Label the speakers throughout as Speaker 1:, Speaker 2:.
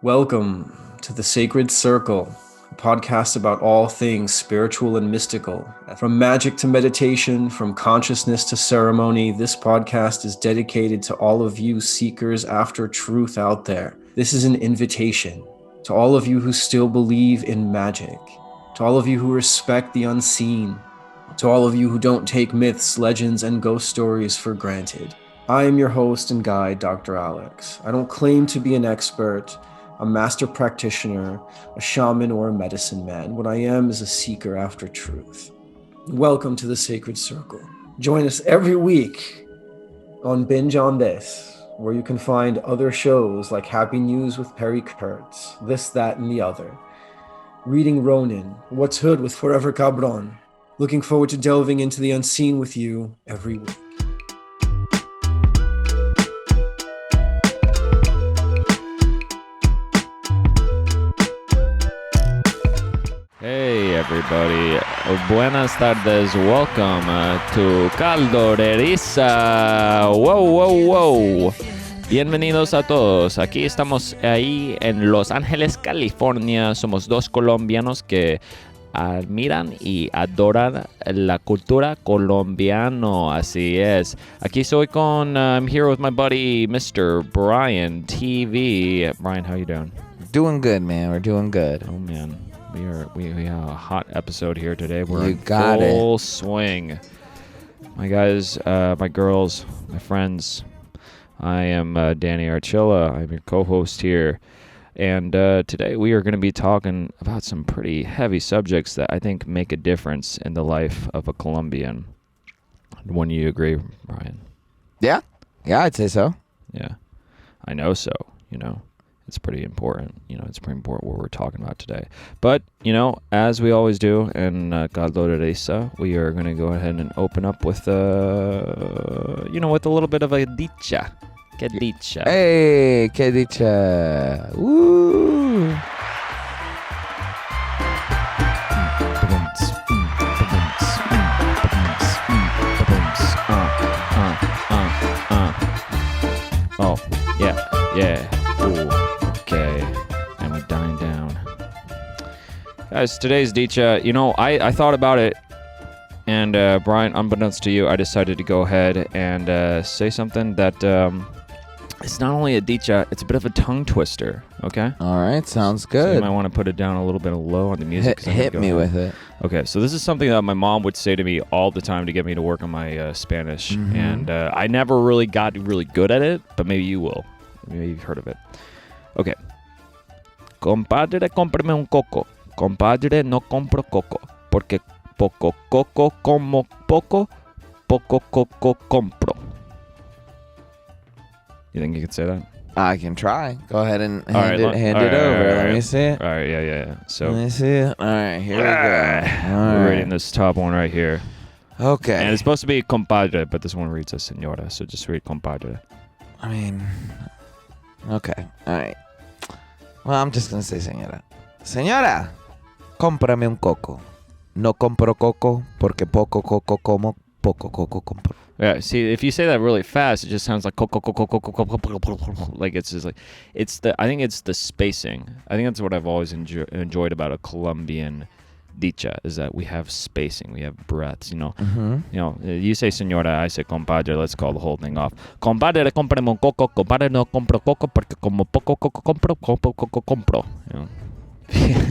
Speaker 1: Welcome to the Sacred Circle, a podcast about all things spiritual and mystical. From magic to meditation, from consciousness to ceremony, this podcast is dedicated to all of you seekers after truth out there. This is an invitation to all of you who still believe in magic, to all of you who respect the unseen, to all of you who don't take myths, legends, and ghost stories for granted. I am your host and guide, Dr. Alex. I don't claim to be an expert, a master practitioner, a shaman, or a medicine man. What I am is a seeker after truth. Welcome to the Sacred Circle. Join us every week on Binge on This, where you can find other shows like Happy News with Perry Kurtz, This, That, and the Other, Reading Ronin, What's Hood with Forever Cabron. Looking forward to delving into the unseen with you every week.
Speaker 2: Hey everybody, buenas tardes, welcome to Caldo de Risa. Wow. Bienvenidos a todos, aquí estamos ahí en Los Ángeles, California. Somos dos colombianos que admiran y adoran la cultura colombiano, así es. Aquí soy I'm here with my buddy Mr. Bryan TV. Bryan, how you doing?
Speaker 3: Doing good, man. We're doing good.
Speaker 2: Oh man. We have a hot episode here today. We're
Speaker 3: You
Speaker 2: in
Speaker 3: got
Speaker 2: full
Speaker 3: it.
Speaker 2: swing. My guys, my girls, my friends. I am Danny Archila. I'm your co-host here. And today we are going to be talking about some pretty heavy subjects that I think make a difference in the life of a Colombian. Wouldn't you agree, Bryan?
Speaker 3: Yeah, I'd say so.
Speaker 2: Yeah, I know so, It's pretty important. It's pretty important what we're talking about today. But, as we always do in Caldo de Risa, we are going to go ahead and open up with, with a little bit of a dicha. Que dicha.
Speaker 3: Hey, que dicha. Woo.
Speaker 2: Oh, yeah. Ooh. Okay, and we're dying down. Guys, today's dicha, I thought about it, and Bryan, unbeknownst to you, I decided to go ahead and say something that it's not only a dicha, it's a bit of a tongue twister, okay?
Speaker 3: All right, sounds
Speaker 2: So
Speaker 3: good.
Speaker 2: you might want to put it down a little bit low on the music.
Speaker 3: Hit me with it.
Speaker 2: Okay, so this is something that my mom would say to me all the time to get me to work on my Spanish, and I never really got really good at it, but maybe you will. Maybe you've heard of it. Okay. Compadre, cómprame un coco. Compadre, no compro coco. Porque poco coco como poco coco compro. You think you could say that?
Speaker 3: I can try. Go ahead and hand
Speaker 2: right,
Speaker 3: it
Speaker 2: all
Speaker 3: over.
Speaker 2: right,
Speaker 3: Let me see it.
Speaker 2: All right, yeah. So,
Speaker 3: Let me see it. All right, here we go. All
Speaker 2: we're
Speaker 3: right.
Speaker 2: reading this top one right here.
Speaker 3: Okay.
Speaker 2: And it's supposed to be compadre, but this one reads as señora, so just read compadre.
Speaker 3: I mean, okay. All right. Well, I'm just going to say señora. Señora, cómprame un coco. No compro coco porque poco coco como, poco coco compro.
Speaker 2: Yeah, see, if you say that really fast, it just sounds like like it's just like I think it's the spacing. I think that's what I've always enjoyed about a Colombian dicha is that we have spacing, we have breaths, you say señora, I say compadre, let's call the whole thing off. Compadre, cómprame un coco. Compadre, no compro coco porque como poco coco compro.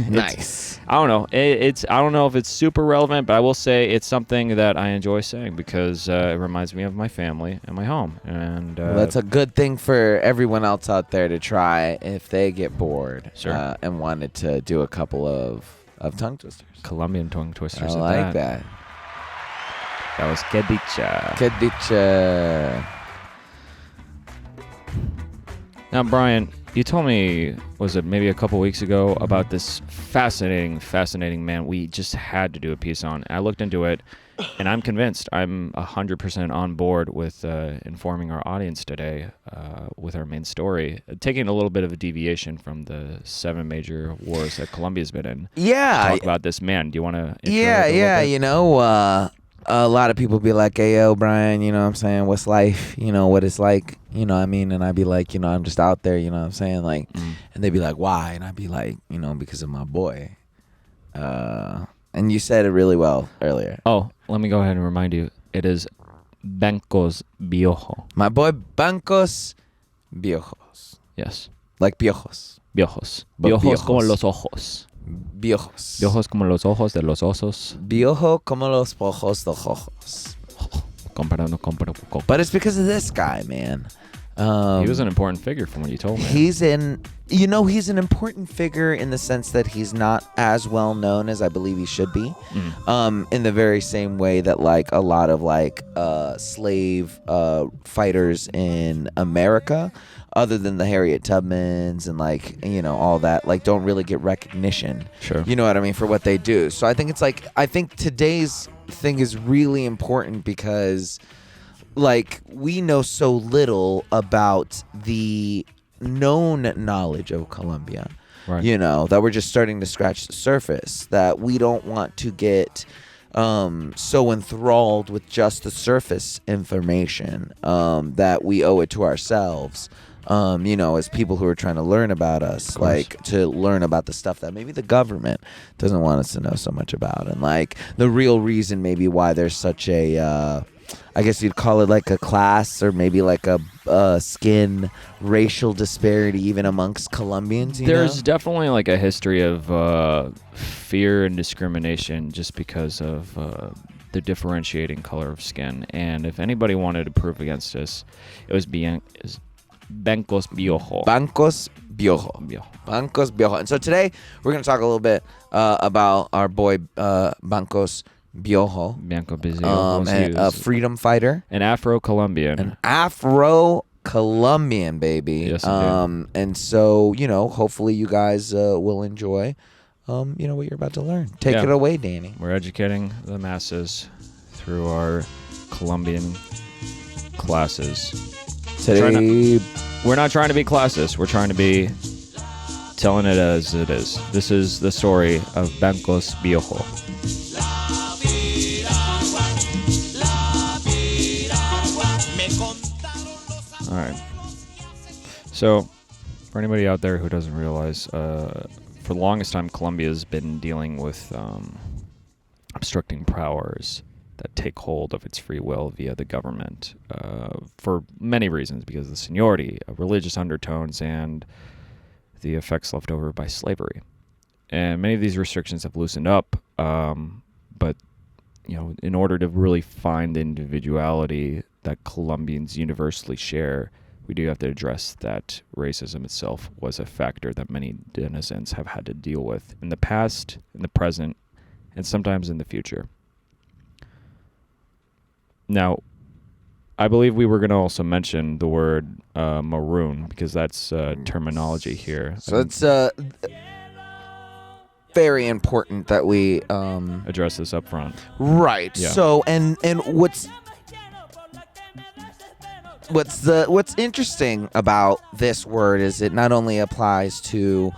Speaker 3: Nice.
Speaker 2: I don't know. I don't know if it's super relevant, but I will say it's something that I enjoy saying because it reminds me of my family and my home. And
Speaker 3: Well, that's a good thing for everyone else out there to try if they get bored.
Speaker 2: Sure.
Speaker 3: And wanted to do a couple of tongue twisters.
Speaker 2: Colombian tongue twisters.
Speaker 3: I like that.
Speaker 2: That was que dicha.
Speaker 3: Que dicha.
Speaker 2: Now, Bryan, you told me, was it maybe a couple weeks ago, about this fascinating man we just had to do a piece on. I looked into it, and I'm convinced I'm 100% on board with informing our audience today with our main story, taking a little bit of a deviation from the 7 major wars that Colombia's been in.
Speaker 3: Yeah.
Speaker 2: Talk about this man. Do you want to?
Speaker 3: Yeah. a lot of people be like, hey, yo, Bryan, you know what I'm saying? What's life? You know, what it's like? You know what I mean? And I'd be like, you know, I'm just out there, you know what I'm saying? Like, and they'd be like, why? And I'd be like, you know, because of my boy. And you said it really well earlier.
Speaker 2: Oh, let me go ahead and remind you. It is Bancos Biojo.
Speaker 3: My boy Bancos Biojos.
Speaker 2: Yes.
Speaker 3: Like piojos.
Speaker 2: Biojos.
Speaker 3: But
Speaker 2: Biojos como
Speaker 3: piojos.
Speaker 2: los ojos.
Speaker 3: Biojos.
Speaker 2: Biojos como los ojos de los osos.
Speaker 3: Biojo como los ojos de ojos.
Speaker 2: Comparo.
Speaker 3: But it's because of this guy, man.
Speaker 2: He was an important figure from what you told me.
Speaker 3: He's an important figure in the sense that he's not as well known as I believe he should be. In the very same way that like a lot of like slave fighters in America, other than the Harriet Tubmans and like, you know, all that, like don't really get recognition.
Speaker 2: Sure.
Speaker 3: You know what I mean, for what they do. So I think today's thing is really important because like we know so little about the known knowledge of Colombia,
Speaker 2: Right.
Speaker 3: you know, that we're just starting to scratch the surface, that we don't want to get so enthralled with just the surface information, that we owe it to ourselves, you know, as people who are trying to learn about us, like to learn about the stuff that maybe the government doesn't want us to know so much about, and like the real reason maybe why there's such a I guess you'd call it like a class or maybe like a skin racial disparity even amongst Colombians.
Speaker 2: There's definitely like a history of fear and discrimination just because of the differentiating color of skin. And if anybody wanted to prove against us, it was Bancos Biojo.
Speaker 3: Bancos Biojo. Bancos Biojo. And so today we're going to talk a little bit about our boy Bancos Biojo, a freedom fighter,
Speaker 2: an Afro-Colombian,
Speaker 3: baby.
Speaker 2: Yes, indeed.
Speaker 3: And so, you know, hopefully you guys will enjoy, you know, what you're about to learn. Take it away, Danny.
Speaker 2: We're educating the masses through our Colombian classes.
Speaker 3: Today,
Speaker 2: we're not trying to be classist. We're trying to be telling it as it is. This is the story of Bancos Biojo. All right. So, for anybody out there who doesn't realize, for the longest time, Colombia's been dealing with obstructing powers that take hold of its free will via the government for many reasons, because of the seniority, religious undertones, and the effects left over by slavery. And many of these restrictions have loosened up, but you know, in order to really find the individuality that Colombians universally share, we do have to address that racism itself was a factor that many denizens have had to deal with in the past, in the present, and sometimes in the future. Now, I believe we were going to also mention the word maroon, because that's terminology here.
Speaker 3: So it's very important that we
Speaker 2: address this up front.
Speaker 3: Right.
Speaker 2: Yeah.
Speaker 3: So and what's interesting about this word is it not only applies to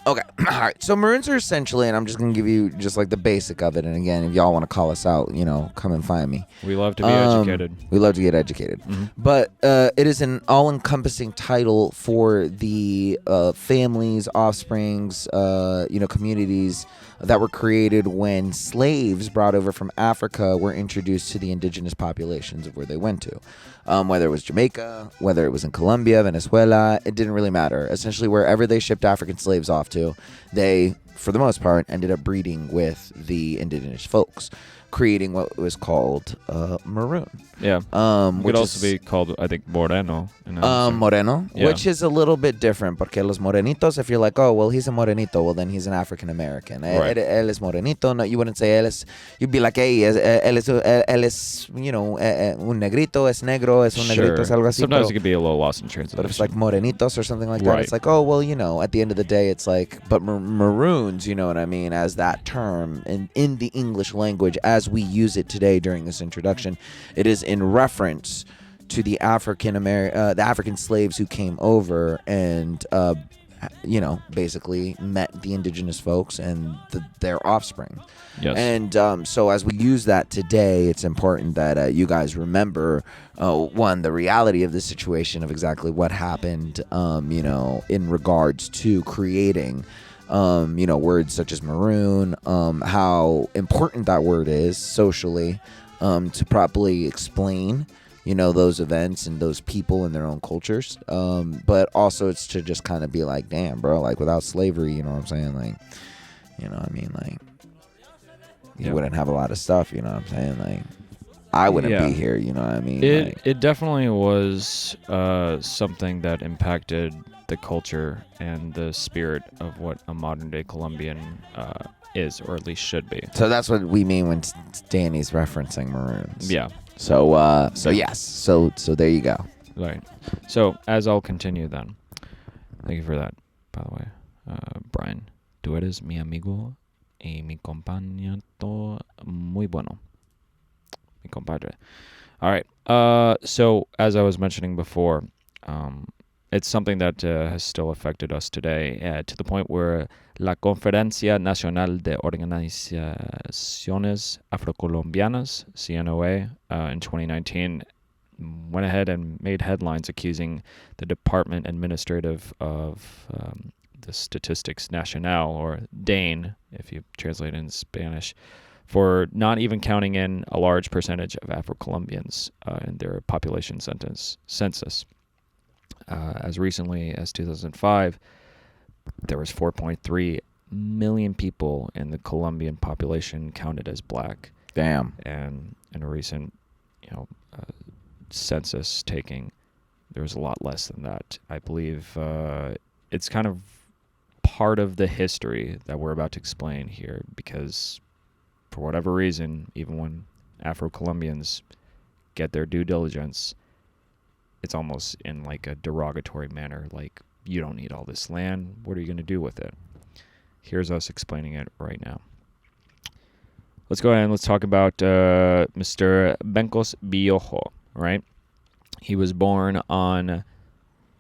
Speaker 3: okay, all right. So maroons are essentially, and I'm just gonna give you just like the basic of it. And again, if y'all want to call us out, you know, come and find me.
Speaker 2: We love to be educated.
Speaker 3: We love to get educated.
Speaker 2: Mm-hmm.
Speaker 3: But it is an all-encompassing title for the families, offsprings, you know, communities that were created when slaves brought over from Africa were introduced to the indigenous populations of where they went to. Whether it was Jamaica, whether it was in Colombia, Venezuela, it didn't really matter. Essentially, wherever they shipped African slaves off to, they, for the most part, ended up breeding with the indigenous folks, creating what was called maroon.
Speaker 2: Yeah. It could also be called, I think, moreno.
Speaker 3: Moreno,
Speaker 2: Yeah.
Speaker 3: which is a little bit different, porque los morenitos, if you're like, oh, well, he's a morenito, well, then he's an African American.
Speaker 2: Right.
Speaker 3: Él es morenito. No, you wouldn't say él es, you'd be like, hey, él es, you know, un negrito, es negro, es un negrito, es algo así.
Speaker 2: Sometimes
Speaker 3: pero,
Speaker 2: it could be a little lost in translation.
Speaker 3: but if it's like morenitos or something like that,
Speaker 2: Right.
Speaker 3: it's like, oh, well, you know, at the end of the day, it's like, but maroons, you know what I mean, as that term in the English language, as we use it today during this introduction, it is in reference to the African slaves who came over and basically met the indigenous folks and their offspring.
Speaker 2: Yes.
Speaker 3: And so as we use that today, it's important that you guys remember, one, the reality of the situation of exactly what happened, in regards to creating, words such as maroon, how important that word is socially, to properly explain, those events and those people and their own cultures. But also it's to just kind of be like, damn, bro, like without slavery, you know what I'm saying? Like, you wouldn't have a lot of stuff, you know what I'm saying? Like, I wouldn't be here, you know what I mean?
Speaker 2: It definitely was something that impacted the culture and the spirit of what a modern day Colombian is, or at least should be.
Speaker 3: So that's what we mean when Danny's referencing maroons.
Speaker 2: Yeah.
Speaker 3: So yes. So there you go.
Speaker 2: Right. So as I'll continue then. Thank you for that, by the way. Brian, tú eres mi amigo y mi compañero muy bueno. Mi compadre. All right. So as I was mentioning before, it's something that has still affected us today, to the point where La Conferencia Nacional de Organizaciones Afrocolombianas, CNOA, in 2019 went ahead and made headlines accusing the Department Administrative of the Statistics Nacional, or DANE, if you translate it in Spanish, for not even counting in a large percentage of Afro-Colombians in their population census. As recently as 2005, there was 4.3 million people in the Colombian population counted as black.
Speaker 3: Damn.
Speaker 2: And in a recent, census taking, there was a lot less than that. I believe it's kind of part of the history that we're about to explain here, because for whatever reason, even when Afro-Colombians get their due diligence, it's almost in like a derogatory manner, like, you don't need all this land, what are you going to do with it? Here's us explaining it right now. Let's go ahead and let's talk about Mr. Bencos Biojo, right? He was born on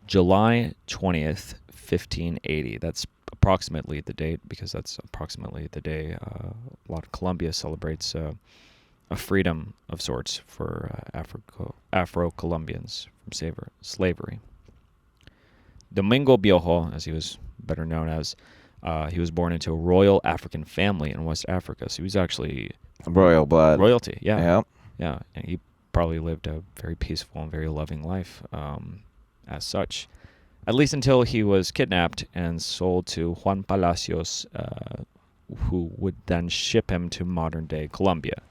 Speaker 2: July 20th, 1580. That's approximately the date, because that's approximately the day a lot of Colombia celebrates a freedom of sorts for Afro-Colombians from slavery. Domingo Biojo, as he was better known as, he was born into a royal African family in West Africa. So he was actually
Speaker 3: royal blood.
Speaker 2: Royalty, yeah.
Speaker 3: Yep.
Speaker 2: Yeah, and he probably lived a very peaceful and very loving life as such. At least until he was kidnapped and sold to Juan Palacios, who would then ship him to modern-day Colombia.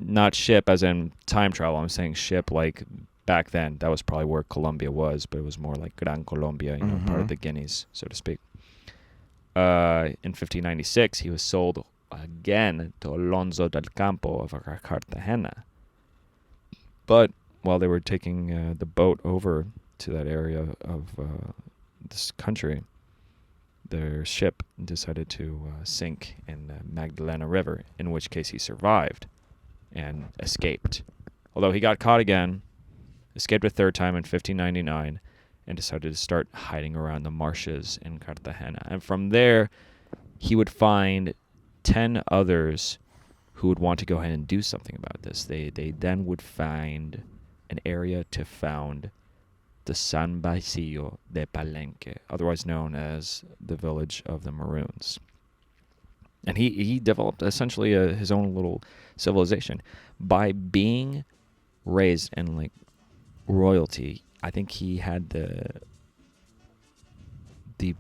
Speaker 2: Not ship as in time travel. I'm saying ship like back then. That was probably where Colombia was, but it was more like Gran Colombia, part of the Guineas, so to speak. In 1596, he was sold again to Alonso del Campo of Cartagena. But while they were taking the boat over to that area of this country, their ship decided to sink in the Magdalena River, in which case he survived and escaped. Although he got caught again, escaped a third time in 1599, and decided to start hiding around the marshes in Cartagena. And from there, he would find 10 others who would want to go ahead and do something about this. They then would find an area to found the San Basilio de Palenque, otherwise known as the village of the Maroons. And he developed essentially his own little civilization by being raised in like royalty. I think he had the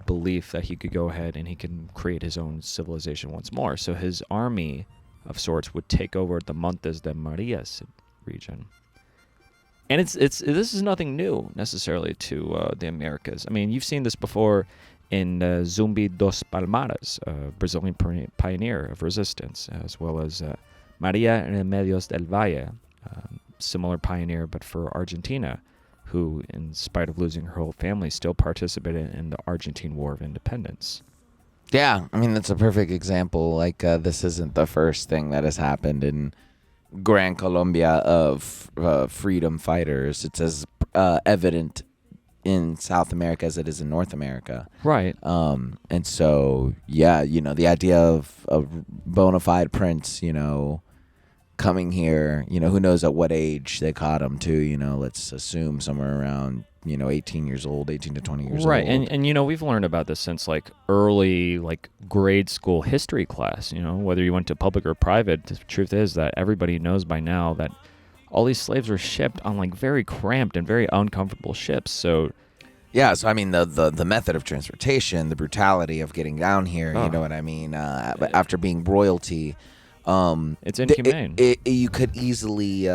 Speaker 2: belief that he could go ahead and he could create his own civilization once more. So his army of sorts would take over the Montes de Marias region. And this is nothing new necessarily to the Americas. I mean, you've seen this before in Zumbi dos Palmares, a Brazilian pioneer of resistance, as well as Maria Remedios del Valle, similar pioneer but for Argentina, who, in spite of losing her whole family, still participated in the Argentine War of Independence.
Speaker 3: Yeah, I mean, that's a perfect example. Like, this isn't the first thing that has happened in Gran Colombia of freedom fighters. It's as evident in South America as it is in North America.
Speaker 2: Right.
Speaker 3: And so, yeah, the idea of a bona fide prince, coming here, who knows at what age they caught him too, let's assume somewhere around, 18 years old, 18 to 20 years
Speaker 2: right.
Speaker 3: old.
Speaker 2: And we've learned about this since like early like grade school history class, whether you went to public or private. The truth is that everybody knows by now that all these slaves were shipped on like very cramped and very uncomfortable ships. So
Speaker 3: yeah, so I mean the method of transportation, the brutality of getting down here, you know what I mean, after being royalty,
Speaker 2: it's inhumane.
Speaker 3: You could easily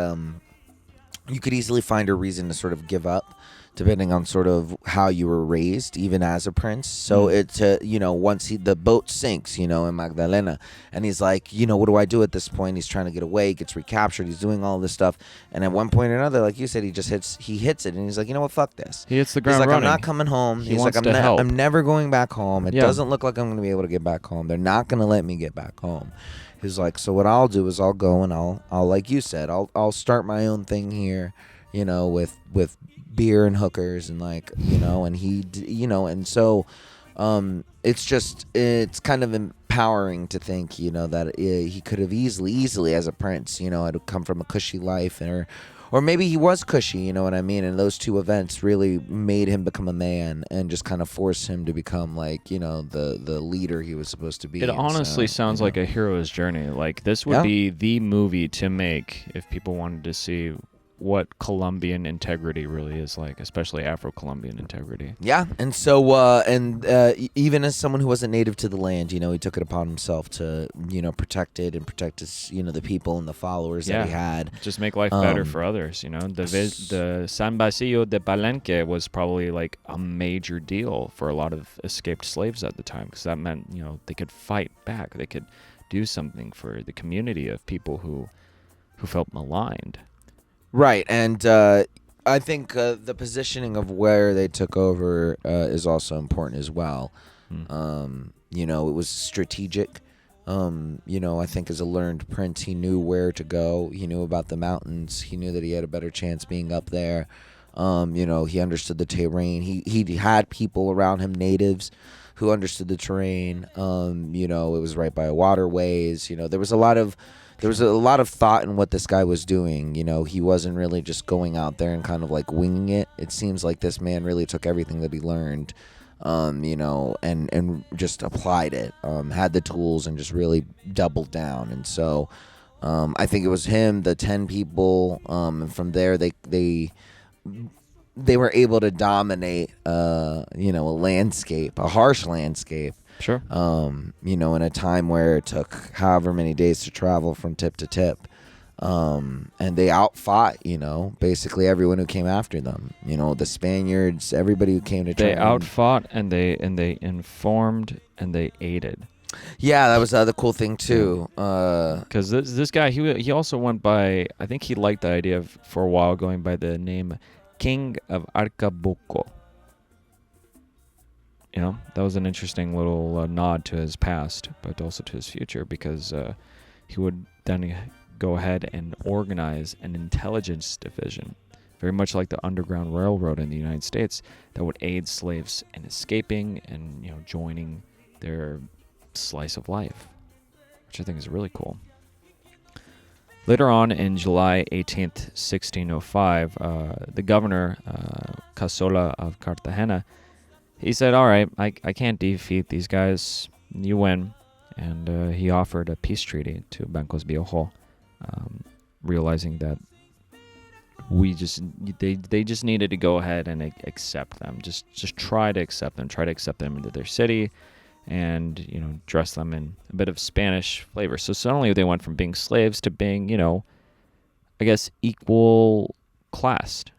Speaker 3: find a reason to sort of give up, depending on sort of how you were raised, even as a prince. So it's once the boat sinks, in Magdalena, and he's like, what do I do at this point? He's trying to get away, gets recaptured, he's doing all this stuff, and at one point or another, like you said, he hits it, and he's like, you know what, fuck this.
Speaker 2: He hits the ground
Speaker 3: running.
Speaker 2: running.
Speaker 3: I'm not coming home.
Speaker 2: He's like,
Speaker 3: I'm never going back home. It doesn't look like I'm going to be able to get back home. They're not going to let me get back home. He's like, so what I'll do is I'll go and I'll like you said, I'll start my own thing here, with beer and hookers and like, and he, and so it's kind of empowering to think, that he could have easily as a prince, had come from a cushy life, or maybe he was cushy, you know what I mean? And those two events really made him become a man and just kind of forced him to become like, the leader he was supposed to be.
Speaker 2: It honestly sounds like a hero's journey. Like this would be the movie to make if people wanted to see what Colombian integrity really is like, especially Afro-Colombian integrity.
Speaker 3: Yeah, and so even as someone who wasn't native to the land, he took it upon himself to protect it and protect his the people and the followers that he had.
Speaker 2: Just make life better for others. The San Basilio de Palenque was probably like a major deal for a lot of escaped slaves at the time, because that meant they could fight back, they could do something for the community of people who felt maligned.
Speaker 3: Right, and I think the positioning of where they took over is also important as well. It was strategic. I think as a learned prince, he knew where to go. He knew about the mountains. He knew that he had a better chance being up there. He understood the terrain. He had people around him, natives, who understood the terrain. It was right by waterways. There was a lot of thought in what this guy was doing. He wasn't really just going out there and kind of like winging it. It seems like this man really took everything that he learned, and just applied it, had the tools and just really doubled down. And so I think it was him, the 10 people, and from there they were able to dominate, a landscape, a harsh landscape.
Speaker 2: Sure.
Speaker 3: In a time where it took however many days to travel from tip to tip. And they outfought, basically everyone who came after them. The Spaniards, everybody who came to try.
Speaker 2: They outfought and they informed and they aided.
Speaker 3: Yeah, that was the other cool thing too.
Speaker 2: Because this guy, he also went by, I think he liked the idea of, for a while, going by the name King of Arcabuco. That was an interesting little nod to his past, but also to his future, because he would then go ahead and organize an intelligence division, very much like the Underground Railroad in the United States, that would aid slaves in escaping and joining their slice of life, which I think is really cool. Later on, in July 18th, 1605, the governor, Casola of Cartagena, he said, all right, I can't defeat these guys. You win. And he offered a peace treaty to Bancos Viejo, realizing that they just needed to go ahead and accept them. Just try to accept them into their city, and dress them in a bit of Spanish flavor. So suddenly they went from being slaves to being, I guess, equal classed.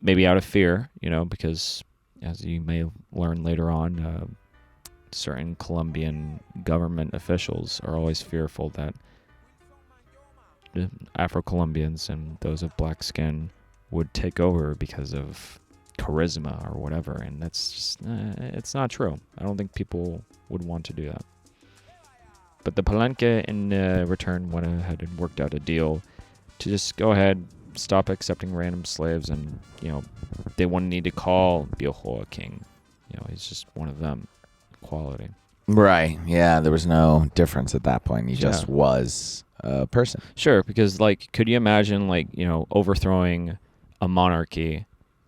Speaker 2: Maybe out of fear, because, as you may learn later on, certain Colombian government officials are always fearful that Afro-Colombians and those of black skin would take over because of charisma or whatever, and that's just, it's not true. I don't think people would want to do that. But the Palenque, in return, went ahead and worked out a deal to just go ahead, stop accepting random slaves, and they wouldn't need to call Bioho a king. He's just one of them. Equality.
Speaker 3: Right. Yeah. There was no difference at that point. He just was a person.
Speaker 2: Sure, because could you imagine overthrowing a monarchy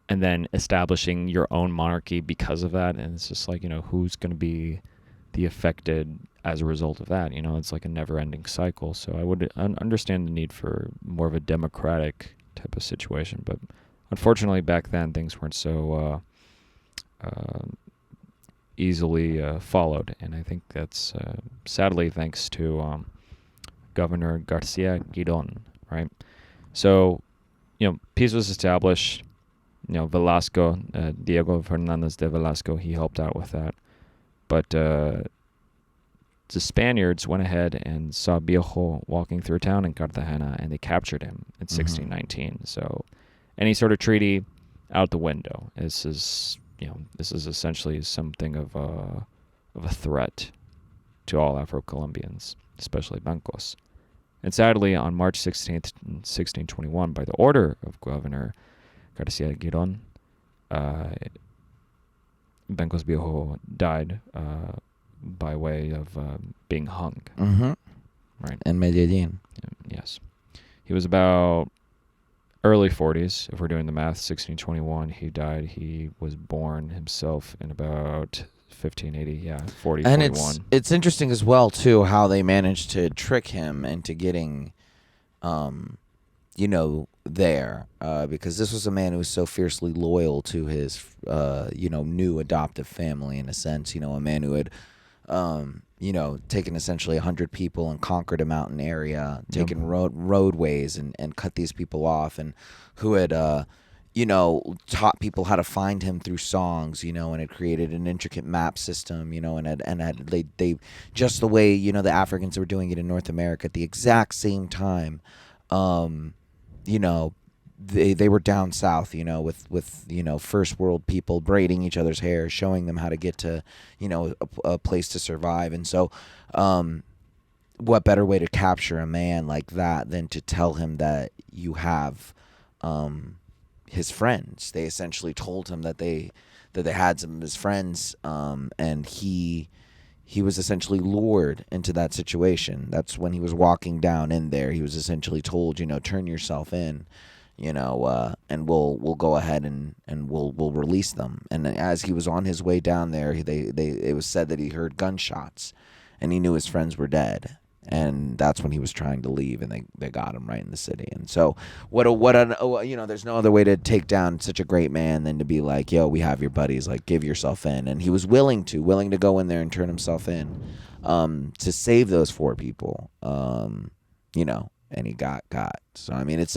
Speaker 2: and then establishing your own monarchy because of that? And it's just who's going to be the affected as a result of that? It's like a never-ending cycle. So I would understand the need for more of a democratic type of situation, but unfortunately back then things weren't so easily followed, and I think that's sadly thanks to Governor Garcia Giron, right? So peace was established. Velasco, Diego Fernandez de Velasco, he helped out with that. But the Spaniards went ahead and saw Bioho walking through a town in Cartagena, and they captured him in 1619. So any sort of treaty, out the window. This is essentially something of a threat to all Afro-Colombians, especially Bancos. And sadly, on March 16th, 1621, by the order of Governor Garcia Giron, Bancos Bioho died by way of being hung.
Speaker 3: Mm-hmm.
Speaker 2: Right.
Speaker 3: In Medellin.
Speaker 2: Yes. He was about early 40s, if we're doing the math. 1621, he died. He was born himself in about 1580, 40,
Speaker 3: and
Speaker 2: 41.
Speaker 3: It's interesting as well, too, how they managed to trick him into getting, there. Because this was a man who was so fiercely loyal to his, new adoptive family, in a sense. A man who had, taken essentially 100 people and conquered a mountain area, taken roadways and cut these people off, and who had, taught people how to find him through songs, and had created an intricate map system, and had they just the way, the Africans were doing it in North America at the exact same time, they were down south, with first world people braiding each other's hair, showing them how to get to, a place to survive. And so, what better way to capture a man like that than to tell him that you have, his friends? They essentially told him that they had some of his friends, and he was essentially lured into that situation. That's when he was walking down in there. He was essentially told, turn yourself in, and we'll go ahead and we'll release them. And as he was on his way down there, it was said that he heard gunshots, and he knew his friends were dead. And that's when he was trying to leave, and they got him right in the city. And so there's no other way to take down such a great man than to be like, yo, we have your buddies, like, give yourself in. And he was willing to go in there and turn himself in, to save those 4 people, and he got. So, I mean, it's,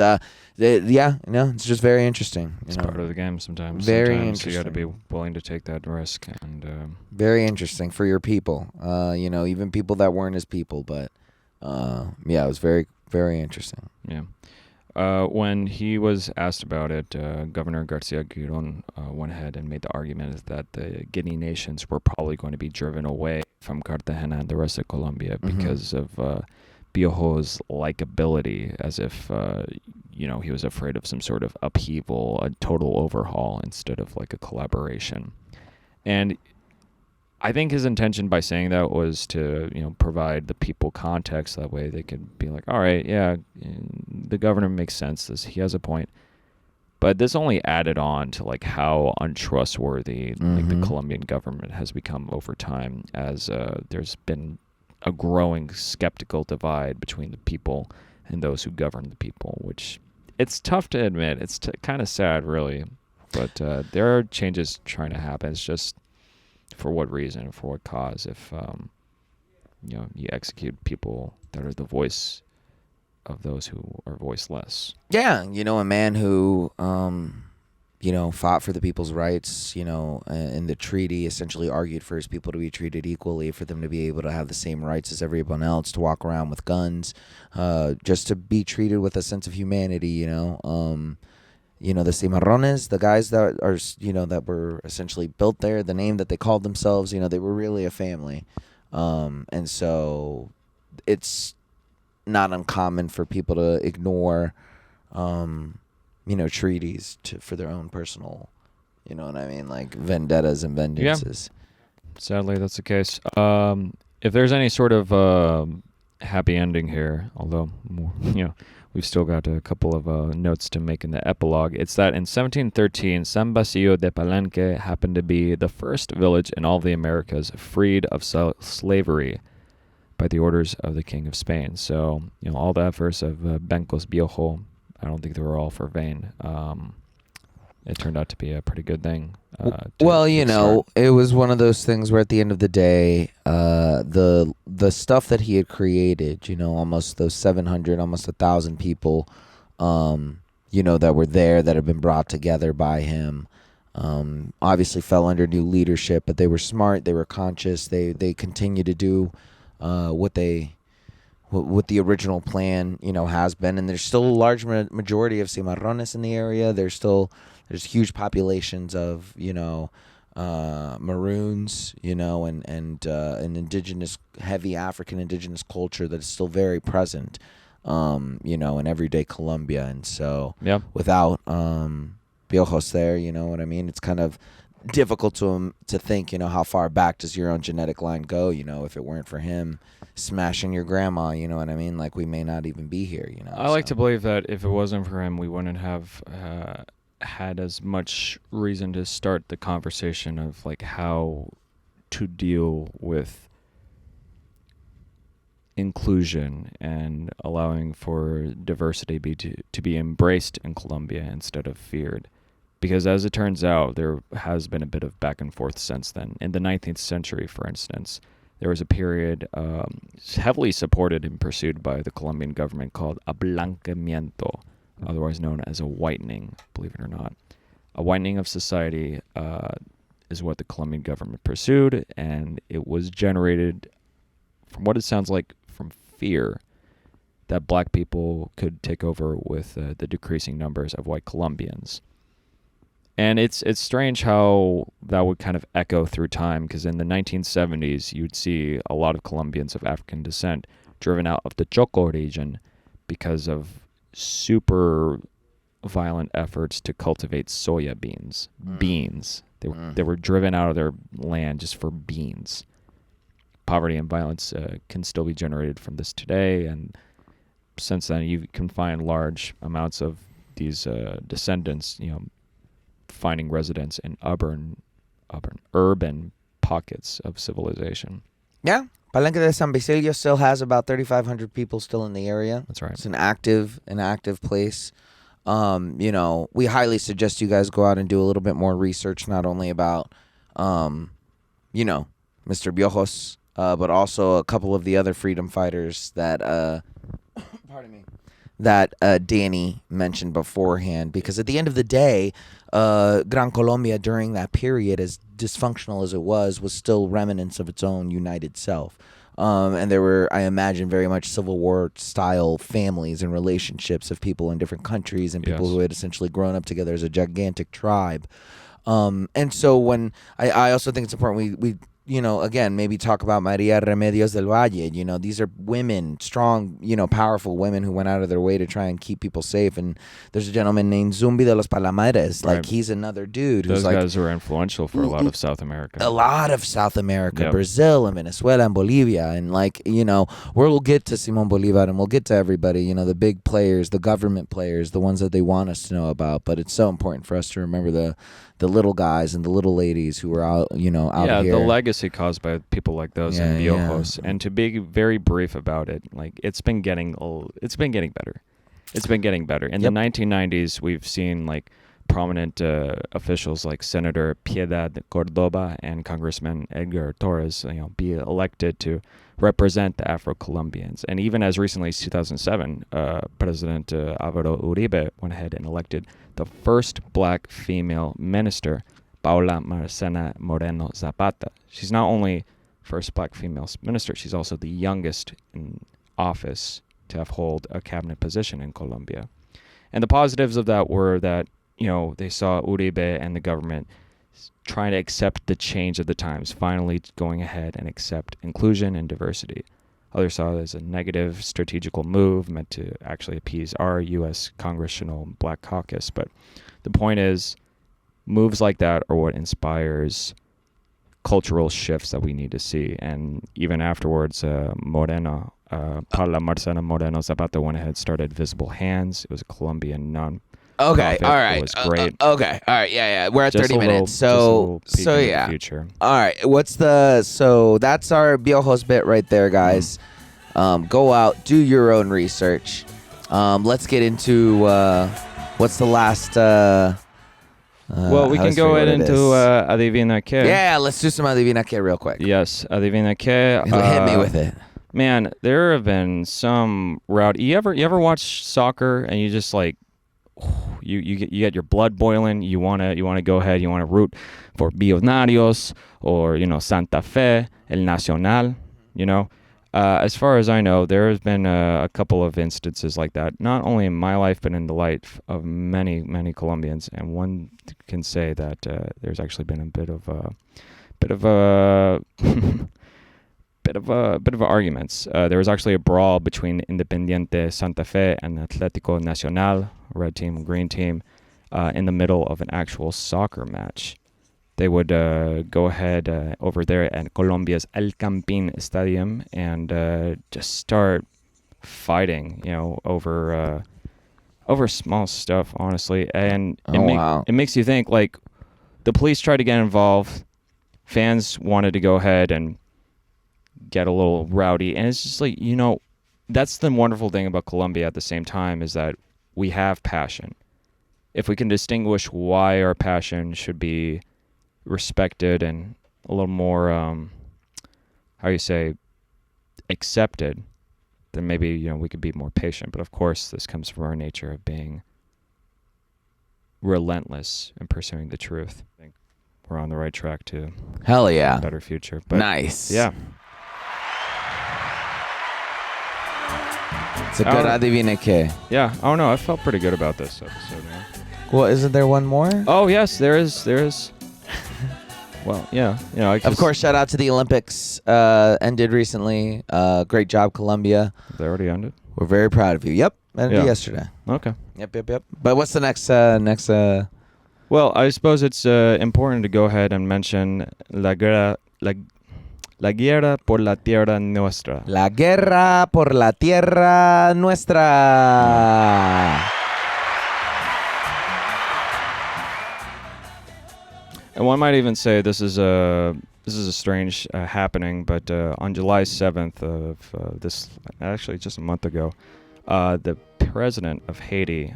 Speaker 3: it's just very interesting.
Speaker 2: It's part of the game sometimes.
Speaker 3: Very
Speaker 2: sometimes
Speaker 3: interesting.
Speaker 2: You got to be willing to take that risk. And
Speaker 3: very interesting for your people, even people that weren't his people. But, it was very, very interesting.
Speaker 2: Yeah. When he was asked about it, Governor Garcia Giron went ahead and made the argument that the Guinea nations were probably going to be driven away from Cartagena and the rest of Colombia because of Biojo's likability, as if he was afraid of some sort of upheaval, a total overhaul instead of like a collaboration. And I think his intention by saying that was to provide the people context. That way they could be like, all right, yeah, the governor makes sense. He has a point. But this only added on to like how untrustworthy like the Colombian government has become over time, as there's been a growing skeptical divide between the people and those who govern the people, which it's tough to admit. It's kind of sad, really. But there are changes trying to happen. It's just for what reason, for what cause? If you execute people that are the voice of those who are voiceless.
Speaker 3: Yeah, a man who fought for the people's rights, in the treaty, essentially argued for his people to be treated equally, for them to be able to have the same rights as everyone else, to walk around with guns, just to be treated with a sense of humanity, the cimarrones, the guys that are, that were essentially built there, the name that they called themselves, they were really a family. And so it's not uncommon for people to ignore, treaties for their own personal, you know what I mean, like vendettas and vengeances.
Speaker 2: Sadly, that's the case. If there's any sort of happy ending here, although we've still got a couple of notes to make in the epilogue, it's that in 1713, San Basilio de Palenque happened to be the first village in all the Americas freed of slavery by the orders of the King of Spain. So, all the efforts of Bencos Biojo, I don't think they were all for vain. It turned out to be a pretty good thing.
Speaker 3: It was one of those things where at the end of the day, the stuff that he had created, almost those 700, almost 1,000 people, that were there, that had been brought together by him, obviously fell under new leadership, but they were smart, they were conscious, they continued to do what the original plan, has been, and there's still a large majority of cimarrones in the area. There's huge populations of, maroons, and an indigenous, heavy African indigenous culture that is still very present, in everyday Colombia. And so without Piojos there, you know what I mean? It's kind of difficult to think, how far back does your own genetic line go? If it weren't for him smashing your grandma, you know what I mean? Like, we may not even be here,
Speaker 2: I like to believe that if it wasn't for him, we wouldn't have had as much reason to start the conversation of like how to deal with inclusion and allowing for diversity to be embraced in Colombia instead of feared. Because as it turns out, there has been a bit of back and forth since then. In the 19th century, for instance, there was a period heavily supported and pursued by the Colombian government called ablanquamiento, otherwise known as a whitening, believe it or not. A whitening of society is what the Colombian government pursued, and it was generated, from what it sounds like, from fear that black people could take over with the decreasing numbers of white Colombians. And it's strange how that would kind of echo through time, because in the 1970s, you'd see a lot of Colombians of African descent driven out of the Choco region because of super violent efforts to cultivate soya beans. They were driven out of their land just for beans. Poverty and violence can still be generated from this today, and since then you can find large amounts of these descendants, finding residence in urban pockets of civilization.
Speaker 3: Yeah. Palenque de San Basilio still has about 3,500 people still in the area.
Speaker 2: That's right.
Speaker 3: It's an active place. We highly suggest you guys go out and do a little bit more research, not only about, Mr. Piojos, but also a couple of the other freedom fighters that, pardon me, that Danny mentioned beforehand. Because at the end of the day, Gran Colombia during that period, as dysfunctional as it was still remnants of its own united self. And there were, I imagine, very much Civil War style families and relationships of people in different countries and people who had essentially grown up together as a gigantic tribe. And so when I also think it's important we again, maybe talk about Maria Remedios del Valle. These are women, strong, powerful women who went out of their way to try and keep people safe. And there's a gentleman named Zumbi de los Palomares. Like, he's another dude who's
Speaker 2: those guys were influential for a lot of South America.
Speaker 3: Brazil and Venezuela and Bolivia. And we'll get to Simon Bolivar and we'll get to everybody, the big players, the government players, the ones that they want us to know about. But it's so important for us to remember the little guys and the little ladies who were out here.
Speaker 2: Yeah, the legacy caused by people like those and Piojos. And to be very brief about it, like, it's been getting better. It's been getting better. In the 1990s, we've seen like prominent officials like Senator Piedad Cordoba and Congressman Edgar Torres, be elected to represent the Afro-Colombians. And even as recently as 2007, President Álvaro Uribe went ahead and elected the first black female minister, Paula Marcena Moreno Zapata. She's not only first black female minister, she's also the youngest in office to have hold a cabinet position in Colombia. And the positives of that were that, they saw Uribe and the government trying to accept the change of the times, finally going ahead and accept inclusion and diversity. Others saw it as a negative strategical move meant to actually appease our U.S. Congressional Black Caucus. But the point is, moves like that are what inspires cultural shifts that we need to see. And even afterwards, Moreno, Paula Marcela Moreno Zapata went ahead, started Visible Hands. It was a Colombian non.
Speaker 3: Okay, all right.
Speaker 2: It was great.
Speaker 3: Okay, all right. Yeah. We're at
Speaker 2: Just
Speaker 3: 30 minutes. So yeah.
Speaker 2: Future.
Speaker 3: All right. So that's our Biojos bit right there, guys. Go out, do your own research. Let's get into what's the last.
Speaker 2: Well, we can go ahead into Adivina Que.
Speaker 3: Yeah, let's do some Adivina Que real quick.
Speaker 2: Yes, Adivina Que.
Speaker 3: Hit me with it.
Speaker 2: Man, there have been some route. You ever watch soccer and you just like you get your blood boiling. You wanna go ahead. You wanna root for Millonarios or Santa Fe, El Nacional. As far as I know, there has been a couple of instances like that, not only in my life, but in the life of many, many Colombians. And one can say that there's actually been a bit of arguments. There was actually a brawl between Independiente Santa Fe and Atlético Nacional, red team, green team, in the middle of an actual soccer match. They would go ahead over there at Colombia's El Campín Stadium and just start fighting, over small stuff, honestly. And it makes you think, like, the police tried to get involved. Fans wanted to go ahead and get a little rowdy. And it's just like, that's the wonderful thing about Colombia at the same time, is that we have passion. If we can distinguish why our passion should be respected and a little more accepted, then maybe we could be more patient. But of course this comes from our nature of being relentless in pursuing the truth. I think we're on the right track to
Speaker 3: hell yeah,
Speaker 2: a better future. But
Speaker 3: nice.
Speaker 2: Yeah,
Speaker 3: it's a good Adivina Que.
Speaker 2: Yeah, I don't know, I felt pretty good about this episode, man.
Speaker 3: Well, isn't there one more?
Speaker 2: Oh yes, there is. Well, yeah,
Speaker 3: of course, shout out to the Olympics ended recently. Great job, Colombia.
Speaker 2: They already ended.
Speaker 3: We're very proud of you. Yep, ended yesterday.
Speaker 2: Okay.
Speaker 3: Yep. But what's the next?
Speaker 2: Well, I suppose it's important to go ahead and mention la guerra por la tierra nuestra.
Speaker 3: La guerra por la tierra nuestra.
Speaker 2: And one might even say this is a strange happening, but on July 7th of this, actually just a month ago, the president of Haiti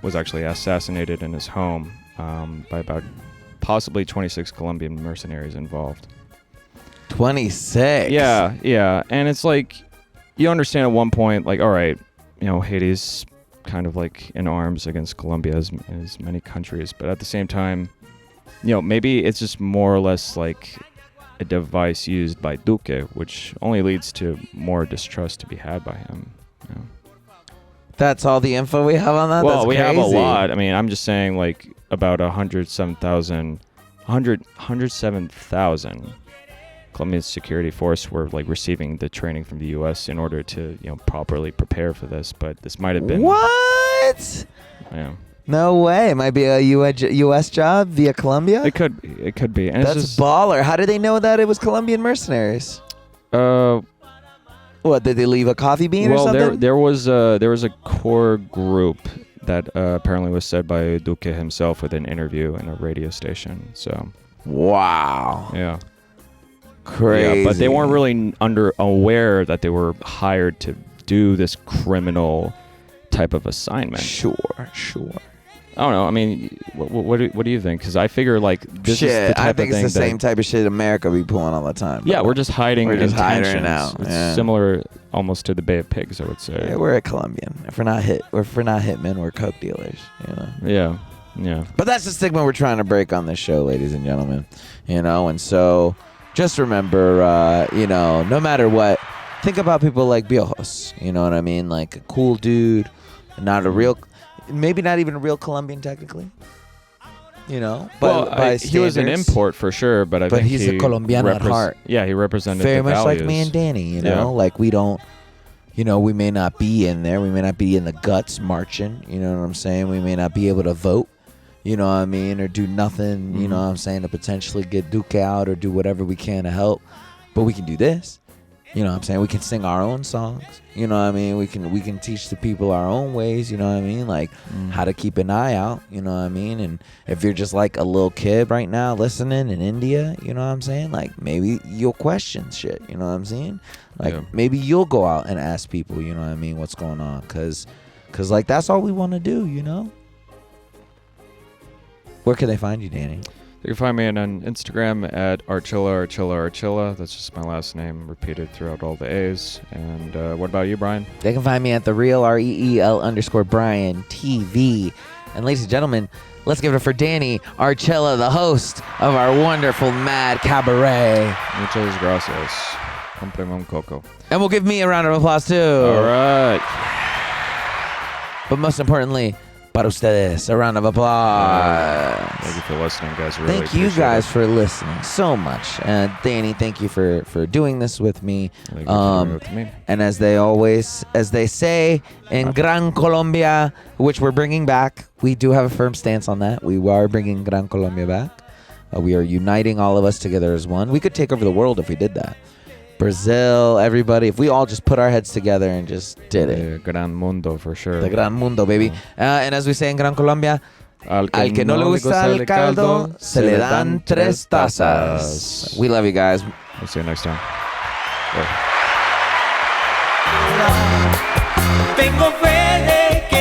Speaker 2: was actually assassinated in his home by about possibly 26 Colombian mercenaries involved.
Speaker 3: 26?
Speaker 2: Yeah. And it's like, you understand at one point, like, all right, Haiti's kind of like in arms against Colombia as many countries, but at the same time, maybe it's just more or less like a device used by Duque, which only leads to more distrust to be had by him.
Speaker 3: That's all the info we have on that?
Speaker 2: Well,
Speaker 3: That's
Speaker 2: we
Speaker 3: crazy.
Speaker 2: have a lot. I mean, I'm just saying, like, about 107,000 Colombian security force were like receiving the training from the U.S. in order to properly prepare for this. But this might have been
Speaker 3: what?
Speaker 2: Yeah.
Speaker 3: No way. It might be a U.S. job via Colombia?
Speaker 2: It could be. And
Speaker 3: that's
Speaker 2: it's just,
Speaker 3: baller. How did they know that it was Colombian mercenaries? What, did they leave a coffee bean or something?
Speaker 2: Well, there was a core group that apparently was said by Duque himself with an interview in a radio station. So.
Speaker 3: Wow.
Speaker 2: Yeah.
Speaker 3: Crazy.
Speaker 2: Yeah, but they weren't really aware that they were hired to do this criminal type of assignment.
Speaker 3: Sure.
Speaker 2: I don't know. I mean, what do you think? Because I figure like this is the type
Speaker 3: I think
Speaker 2: of thing
Speaker 3: it's the same type of shit America be pulling all the time.
Speaker 2: Yeah, we're just hiding.
Speaker 3: We're just
Speaker 2: intentions.
Speaker 3: hiding it now.
Speaker 2: It's similar almost to the Bay of Pigs, I would say.
Speaker 3: Yeah, we're a Colombian. If we're not hitmen, we're coke dealers.
Speaker 2: Yeah.
Speaker 3: But that's the stigma we're trying to break on this show, ladies and gentlemen. And so just remember, no matter what, think about people like Biojos. You know what I mean? Like a cool dude, maybe not even a real Colombian technically. you know.
Speaker 2: He was an import for sure, but I think
Speaker 3: he's a Colombian at heart.
Speaker 2: Yeah, he represented
Speaker 3: very
Speaker 2: the
Speaker 3: much
Speaker 2: values.
Speaker 3: like me and Danny, you know. Like we don't, you know, we may not be in there, we may not be in the guts marching, you know what I'm saying? We may not be able to vote, you know what I mean, or do nothing, you know what I'm saying, to potentially get Duque out or do whatever we can to help. But we can do this. You know what I'm saying? We can sing our own songs. You know what I mean? We can teach the people our own ways, you know what I mean? Like how to keep an eye out, you know what I mean? And if you're just like a little kid right now listening in India, you know what I'm saying? Like maybe you'll question shit, you know what I'm saying? Like maybe you'll go out and ask people, you know what I mean, what's going on? Cause like that's all we want to do, you know? Where can they find you, Danny?
Speaker 2: You can find me on Instagram at Archila. That's just my last name repeated throughout all the A's. And what about you, Brian?
Speaker 3: They can find me at @REEL_Bryan TV. And ladies and gentlemen, let's give it up for Danny Archila, the host of our wonderful Mad Cabaret.
Speaker 2: Muchas gracias. Cómprame un coco.
Speaker 3: And we'll give me a round of applause too.
Speaker 2: All right.
Speaker 3: But most importantly, para ustedes, a round of applause.
Speaker 2: Thank you for listening, guys. Really
Speaker 3: thank you guys for listening so much. Danny, thank you for doing this with me.
Speaker 2: Thank you for doing it with me.
Speaker 3: And as they say in Gran Colombia, which we're bringing back, we do have a firm stance on that. We are bringing Gran Colombia back. We are uniting all of us together as one. We could take over the world if we did that. Brazil, everybody, if we all just put our heads together and just did it.
Speaker 2: Gran Mundo, for sure.
Speaker 3: The Gran Mundo, baby. And as we say in Gran Colombia, al que no le gusta el caldo, se le dan 3 tazas. We love you guys.
Speaker 2: We'll see you next time.
Speaker 4: Tengo fe de que